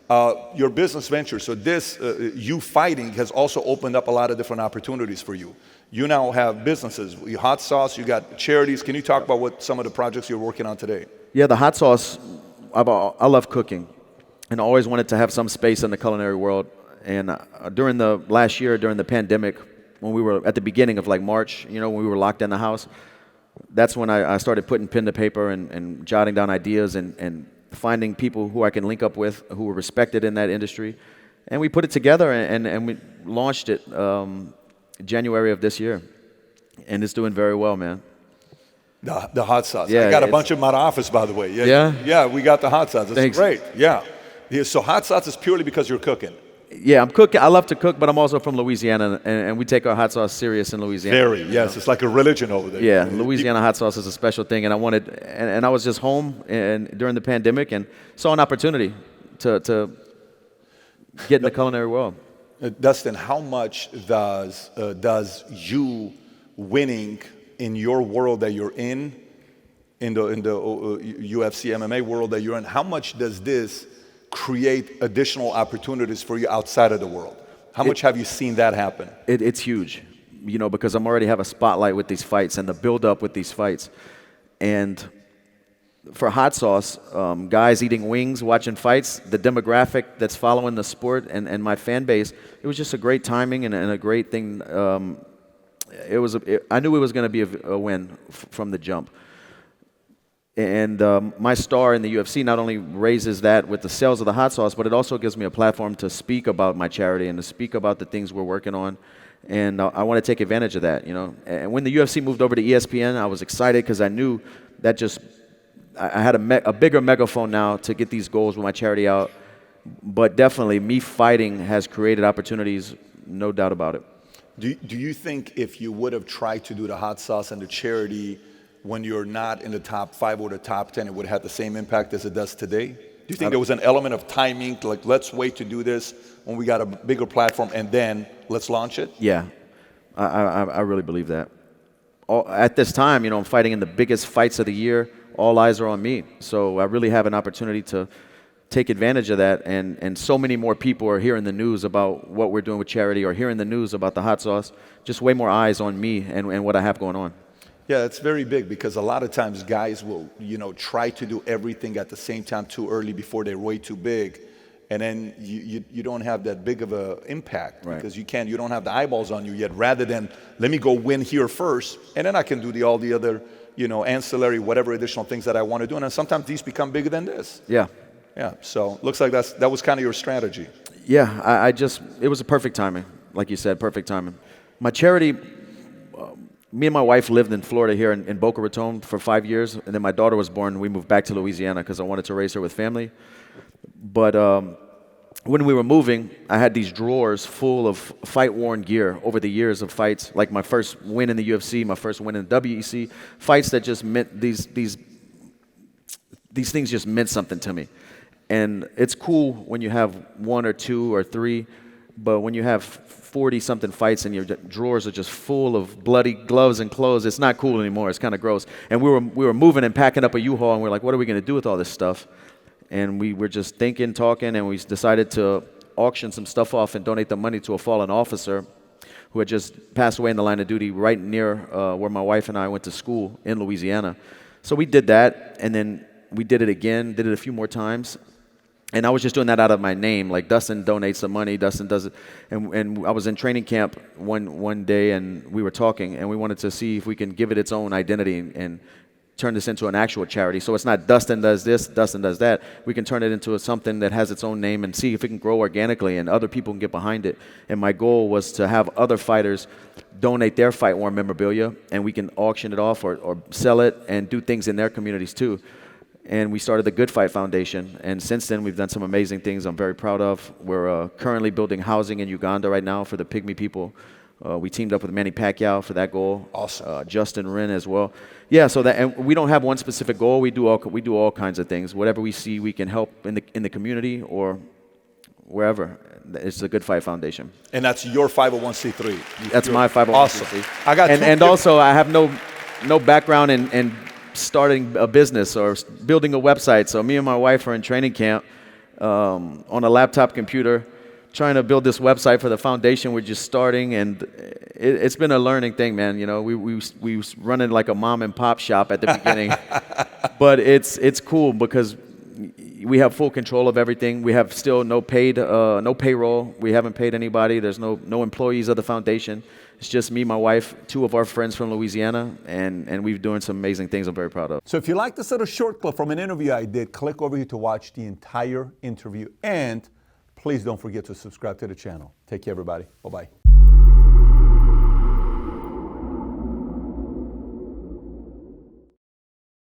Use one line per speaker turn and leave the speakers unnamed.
your business venture. So this, you fighting has also opened up a lot of different opportunities for you. You now have businesses, you hot sauce, you got charities. Can you talk about what some of the projects you're working on today?
Yeah, the hot sauce, I love cooking and I always wanted to have some space in the culinary world. And during the last year, during the pandemic, when we were at the beginning of like March, you know, when we were locked in the house, that's when I started putting pen to paper and jotting down ideas and finding people who I can link up with who were respected in that industry. And we put it together and we launched it January of this year. And it's doing very well, man.
The hot sauce.
Yeah,
I got a bunch of them at our office, by the way.
Yeah?
Yeah, we got the hot sauce. It's
Thanks.
great. Yeah. So hot sauce is purely because you're cooking.
Yeah, I'm cooking. I love to cook, but I'm also from Louisiana, and we take our hot sauce serious in Louisiana.
Very, yes. It's like a religion over there.
Yeah, Louisiana hot sauce is a special thing, and I wanted, and I was just home and during the pandemic and saw an opportunity to get in the culinary world.
Dustin, how much does you winning in your world that you're in the UFC MMA world that you're in, how much does this create additional opportunities for you outside of the world? How much have you seen that happen?
It's huge, you know, because I'm already have a spotlight with these fights and the build-up with these fights. And for hot sauce, guys eating wings, watching fights, the demographic that's following the sport and my fan base, it was just a great timing and a great thing. I knew it was going to be a win from the jump. And my star in the UFC not only raises that with the sales of the hot sauce, but it also gives me a platform to speak about my charity and to speak about the things we're working on. And I want to take advantage of that, you know. And when the UFC moved over to ESPN, I was excited because I knew that just I had a bigger megaphone now to get these goals with my charity out. But definitely, me fighting has created opportunities, no doubt about it.
Do you think if you would have tried to do the hot sauce and the charity when you're not in the top 5 or the top 10, it would have had the same impact as it does today? Do you think there was an element of timing, like let's wait to do this when we got a bigger platform and then let's launch it?
Yeah, I really believe that. At this time, you know, I'm fighting in the biggest fights of the year. All eyes are on me. So I really have an opportunity to take advantage of that. And so many more people are hearing the news about what we're doing with charity or hearing the news about the hot sauce. Just way more eyes on me and what I have going on.
Yeah, it's very big because a lot of times guys will, you know, try to do everything at the same time too early before they're way too big. And then you don't have that big of an impact because you don't have the eyeballs on you yet, rather than let me go win here first and then I can do all the other, you know, ancillary, whatever additional things that I want to do. And then sometimes these become bigger than this.
Yeah.
Yeah, so looks like that was kind of your strategy.
Yeah, it was a perfect timing, like you said, perfect timing. My charity, me and my wife lived in Florida here in Boca Raton for 5 years, and then my daughter was born. We moved back to Louisiana because I wanted to raise her with family. But when we were moving, I had these drawers full of fight-worn gear over the years of fights, like my first win in the UFC, my first win in the WEC, fights that just meant these things just meant something to me. And it's cool when you have 1 or 2 or 3, but when you have 40-something fights and your drawers are just full of bloody gloves and clothes, it's not cool anymore. It's kind of gross. And we were moving and packing up a U-Haul, and we're like, what are we going to do with all this stuff? And we were just thinking, talking, and we decided to auction some stuff off and donate the money to a fallen officer who had just passed away in the line of duty right near where my wife and I went to school in Louisiana. So we did that, and then we did it again, did it a few more times. And I was just doing that out of my name, like Dustin donates the money, Dustin does it. And I was in training camp one day, and we were talking, and we wanted to see if we can give it its own identity and turn this into an actual charity. So it's not Dustin does this, Dustin does that. We can turn it into something that has its own name and see if it can grow organically and other people can get behind it. And my goal was to have other fighters donate their fight-worn memorabilia, and we can auction it off or sell it and do things in their communities too. And we started the Good Fight Foundation, and since then we've done some amazing things I'm very proud of. We're currently building housing in Uganda right now for the Pygmy people. We teamed up with Manny Pacquiao for that goal.
Awesome.
Justin Wren as well. Yeah, so that, and we don't have one specific goal. We do all kinds of things. Whatever we see we can help in the community or wherever. It's the Good Fight Foundation.
And that's your 501c3.
That's my 501c3.
Awesome. I got
and also I have no background in starting a business or building a website. So me and my wife are in training camp on a laptop computer, trying to build this website for the foundation. We're just starting, and it's been a learning thing, man. You know, we was running like a mom and pop shop at the beginning, but it's cool because we have full control of everything. We have still no payroll. We haven't paid anybody. There's no employees of the foundation. It's just me, my wife, 2 of our friends from Louisiana, and we're doing some amazing things I'm very proud of.
So if you like this little short clip from an interview I did, click over here to watch the entire interview. And please don't forget to subscribe to the channel. Take care, everybody. Bye-bye.